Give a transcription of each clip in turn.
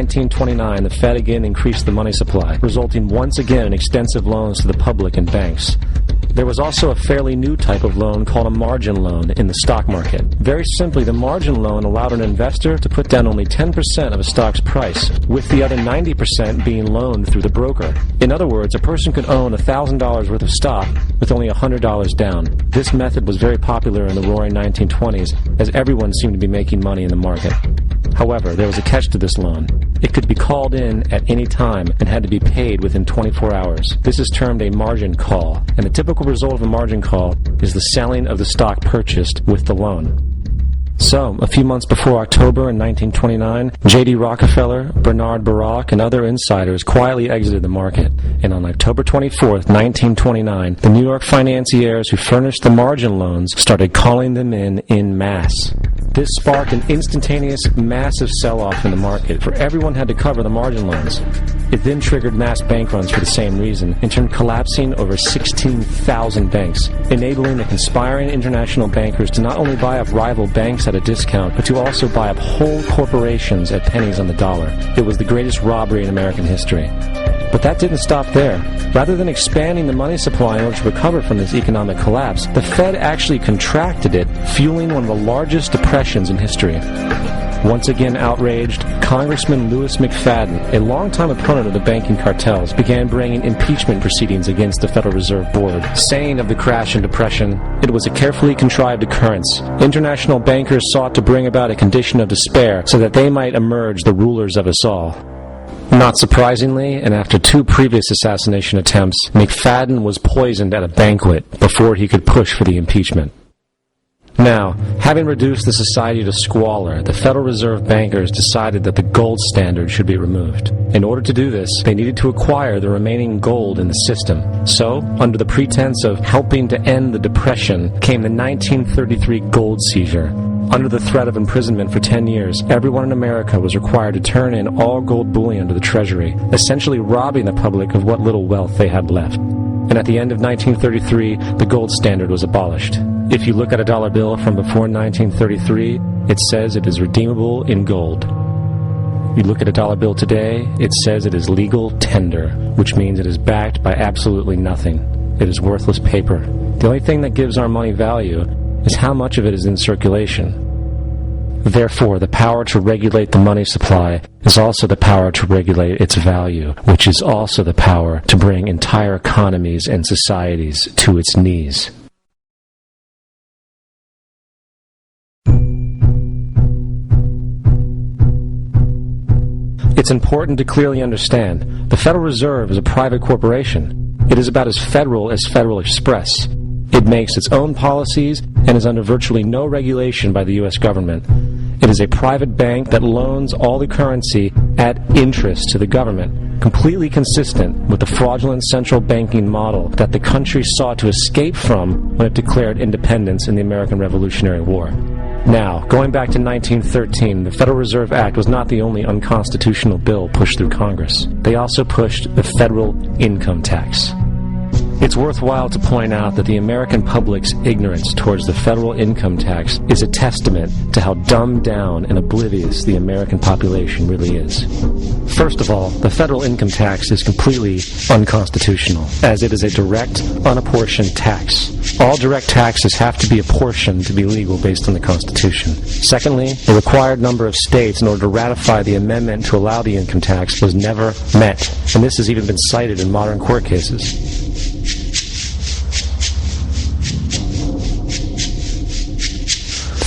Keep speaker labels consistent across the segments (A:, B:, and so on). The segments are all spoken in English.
A: 1929, the Fed again increased the money supply, resulting once again in extensive loans to the public and banks. There was also a fairly new type of loan called a margin loan in the stock market. Very simply, the margin loan allowed an investor to put down only 10% of a stock's price, with the other 90% being loaned through the broker. In other words, a person could own $1,000 worth of stock with only $100 down. This method was very popular in the roaring 1920s, as everyone seemed to be making money in the market. However, there was a catch to this loan. It could be called in at any time and had to be paid within 24 hours. This is termed a margin call, and the typical result of a margin call is the selling of the stock purchased with the loan. So, a few months before October in 1929, J.D. Rockefeller, Bernard Baruch, and other insiders quietly exited the market. And on October 24th, 1929, the New York financiers who furnished the margin loans started calling them in masse. This sparked an instantaneous, massive sell-off in the market, for everyone had to cover the margin loans. It then triggered mass bank runs for the same reason, in turn collapsing over 16,000 banks, enabling the conspiring international bankers to not only buy up rival banks at a discount, but to also buy up whole corporations at pennies on the dollar. It was the greatest robbery in American history. But that didn't stop there. Rather than expanding the money supply in order to recover from this economic collapse, the Fed actually contracted it, fueling one of the largest depressions in history. Once again outraged, Congressman Louis McFadden, a longtime opponent of the banking cartels, began bringing impeachment proceedings against the Federal Reserve Board, saying of the crash and depression, it was a carefully contrived occurrence. International bankers sought to bring about a condition of despair so that they might emerge the rulers of us all. Not surprisingly, and after 2 previous assassination attempts, McFadden was poisoned at a banquet before he could push for the impeachment. Now, having reduced the society to squalor, the Federal Reserve bankers decided that the gold standard should be removed. In order to do this, they needed to acquire the remaining gold in the system. So, under the pretense of helping to end the Depression, came the 1933 gold seizure. Under the threat of imprisonment for 10 years, everyone in America was required to turn in all gold bullion to the Treasury, essentially robbing the public of what little wealth they had left. And at the end of 1933, the gold standard was abolished. If you look at a dollar bill from before 1933, it says it is redeemable in gold. You look at a dollar bill today, it says it is legal tender, which means it is backed by absolutely nothing. It is worthless paper. The only thing that gives our money value is how much of it is in circulation. Therefore, the power to regulate the money supply is also the power to regulate its value, which is also the power to bring entire economies and societies to its knees. It's important to clearly understand the Federal Reserve is a private corporation. It is about as Federal as Federal Express. It makes its own policies and is under virtually no regulation by the U.S. government. It is a private bank that loans all the currency at interest to the government, completely consistent with the fraudulent central banking model that the country sought to escape from when it declared independence in the American Revolutionary War. Now, going back to 1913, the Federal Reserve Act was not the only unconstitutional bill pushed through Congress. They also pushed the federal income tax. It's worthwhile to point out that the American public's ignorance towards the federal income tax is a testament to how dumbed down and oblivious the American population really is. First of all, the federal income tax is completely unconstitutional, as it is a direct, unapportioned tax. All direct taxes have to be apportioned to be legal based on the Constitution. Secondly, the required number of states in order to ratify the amendment to allow the income tax was never met, and this has even been cited in modern court cases.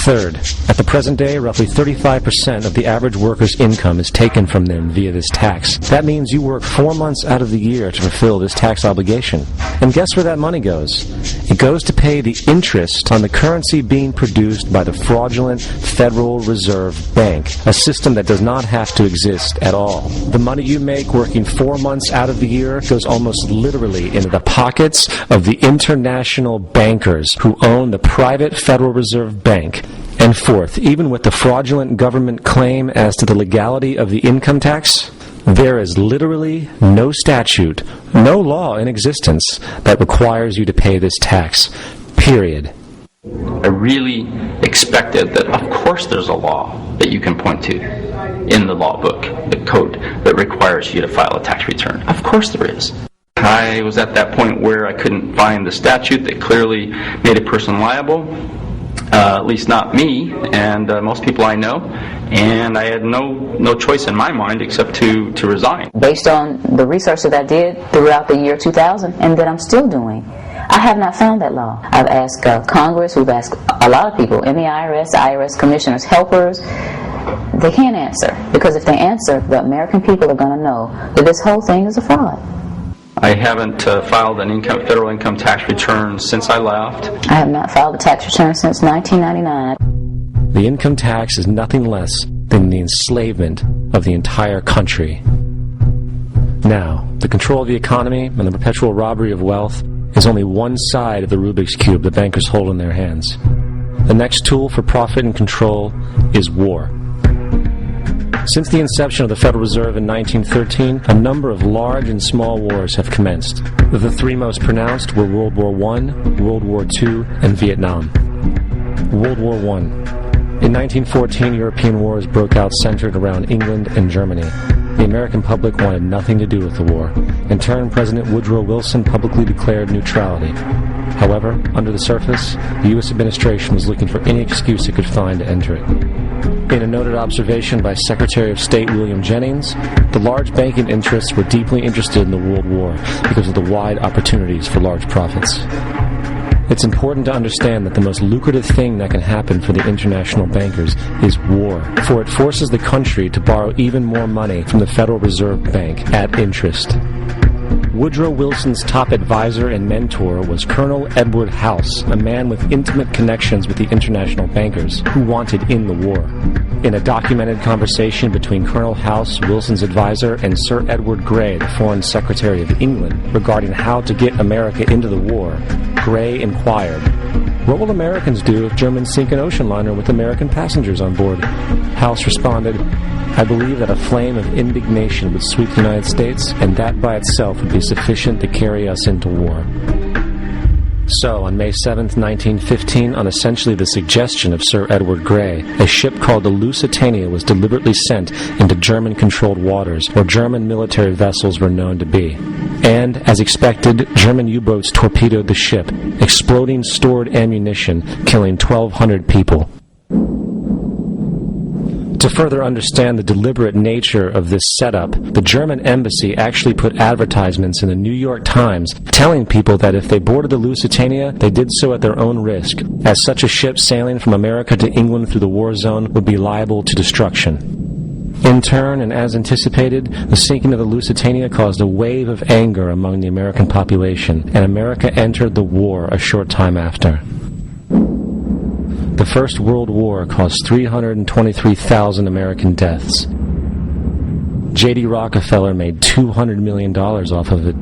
A: Third, at the present day, roughly 35% of the average worker's income is taken from them via this tax. That means you work 4 months out of the year to fulfill this tax obligation. And guess where that money goes? It goes to pay the interest on the currency being produced by the fraudulent Federal Reserve Bank, a system that does not have to exist at all. The money you make working 4 months out of the year goes almost literally into the pockets of the international bankers who own the private Federal Reserve Bank. And fourth, even with the fraudulent government claim as to the legality of the income tax, there is literally no statute, no law in existence that requires you to pay this tax, period.
B: I really expected that, of course there's a law that you can point to. in the law book, the code that requires you to file a tax return? Of course there is. I was at that point where I couldn't find the statute that clearly made a person liable, at least not me and most people I know, and I had no choice in my mind except to resign.
C: Based on the research that I did throughout the year 2000 and that I'm still doing, I have not found that law. I've asked Congress, we've asked a lot of people in the IRS commissioners, helpers. They can't answer, because if they answer, the American people are going to know that this whole thing is a fraud.
B: I haven't filed an federal income tax return since I left.
C: I have not filed a tax return since 1999.
A: The income tax is nothing less than the enslavement of the entire country. Now, the control of the economy and the perpetual robbery of wealth is only one side of the Rubik's Cube the bankers hold in their hands. The next tool for profit and control is war. Since the inception of the Federal Reserve in 1913, a number of large and small wars have commenced. The three most pronounced were World War I, World War II, and Vietnam. World War I. In 1914, European wars broke out centered around England and Germany. The American public wanted nothing to do with the war. In turn, President Woodrow Wilson publicly declared neutrality. However, under the surface, the U.S. administration was looking for any excuse it could find to enter it. In a noted observation by Secretary of State William Jennings, the large banking interests were deeply interested in the World War because of the wide opportunities for large profits. It's important to understand that the most lucrative thing that can happen for the international bankers is war, for it forces the country to borrow even more money from the Federal Reserve Bank at interest. Woodrow Wilson's top advisor and mentor was Colonel Edward House, a man with intimate connections with the international bankers who wanted in the war. In a documented conversation between Colonel House, Wilson's advisor, and Sir Edward Grey, the Foreign Secretary of England, regarding how to get America into the war, Grey inquired, "What will Americans do if Germans sink an ocean liner with American passengers on board?" House responded, "I believe that a flame of indignation would sweep the United States, and that by itself would be sufficient to carry us into war." So, on May 7, 1915, on essentially the suggestion of Sir Edward Grey, a ship called the Lusitania was deliberately sent into German-controlled waters, where German military vessels were known to be. And, as expected, German U-boats torpedoed the ship, exploding stored ammunition, killing 1,200 people. To further understand the deliberate nature of this setup, the German embassy actually put advertisements in the New York Times telling people that if they boarded the Lusitania, they did so at their own risk, as such a ship sailing from America to England through the war zone would be liable to destruction. In turn, and as anticipated, the sinking of the Lusitania caused a wave of anger among the American population, and America entered the war a short time after. The First World War caused 323,000 American deaths. J.D. Rockefeller made $200 million off of it.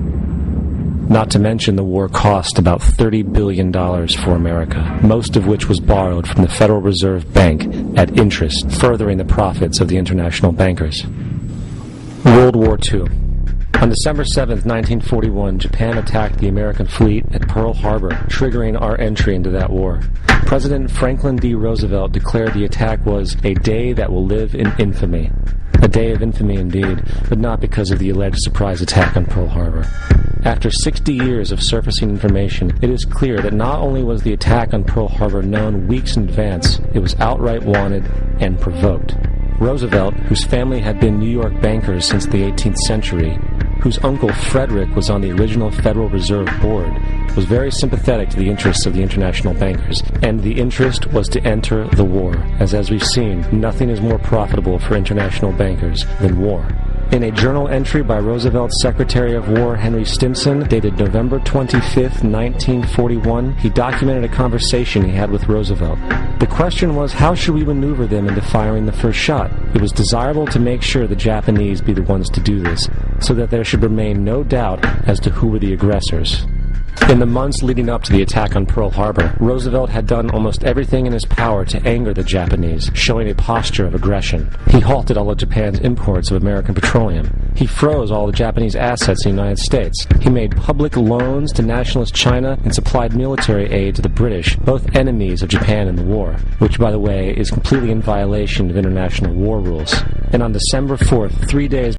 A: Not to mention the war cost about $30 billion for America, most of which was borrowed from the Federal Reserve Bank at interest, furthering the profits of the international bankers. World War II. On December 7, 1941, Japan attacked the American fleet at Pearl Harbor, triggering our entry into that war. President Franklin D. Roosevelt declared the attack was a day that will live in infamy. A day of infamy indeed, but not because of the alleged surprise attack on Pearl Harbor. After 60 years of surfacing information, it is clear that not only was the attack on Pearl Harbor known weeks in advance, it was outright wanted and provoked. Roosevelt, whose family had been New York bankers since the 18th century, whose uncle Frederick was on the original Federal Reserve Board, was very sympathetic to the interests of the international bankers, and the interest was to enter the war, as we've seen, nothing is more profitable for international bankers than war. In a journal entry by Roosevelt's Secretary of War Henry Stimson, dated November 25, 1941, he documented a conversation he had with Roosevelt. The question was, how should we maneuver them into firing the first shot? It was desirable to make sure the Japanese be the ones to do this, so that there should remain no doubt as to who were the aggressors. In the months leading up to the attack on Pearl Harbor, Roosevelt had done almost everything in his power to anger the Japanese, showing a posture of aggression. He halted all of Japan's imports of American petroleum. He froze all the Japanese assets in the United States. He made public loans to nationalist China and supplied military aid to the British, both enemies of Japan in the war, which, by the way, is completely in violation of international war rules. And on December 4th, 3 days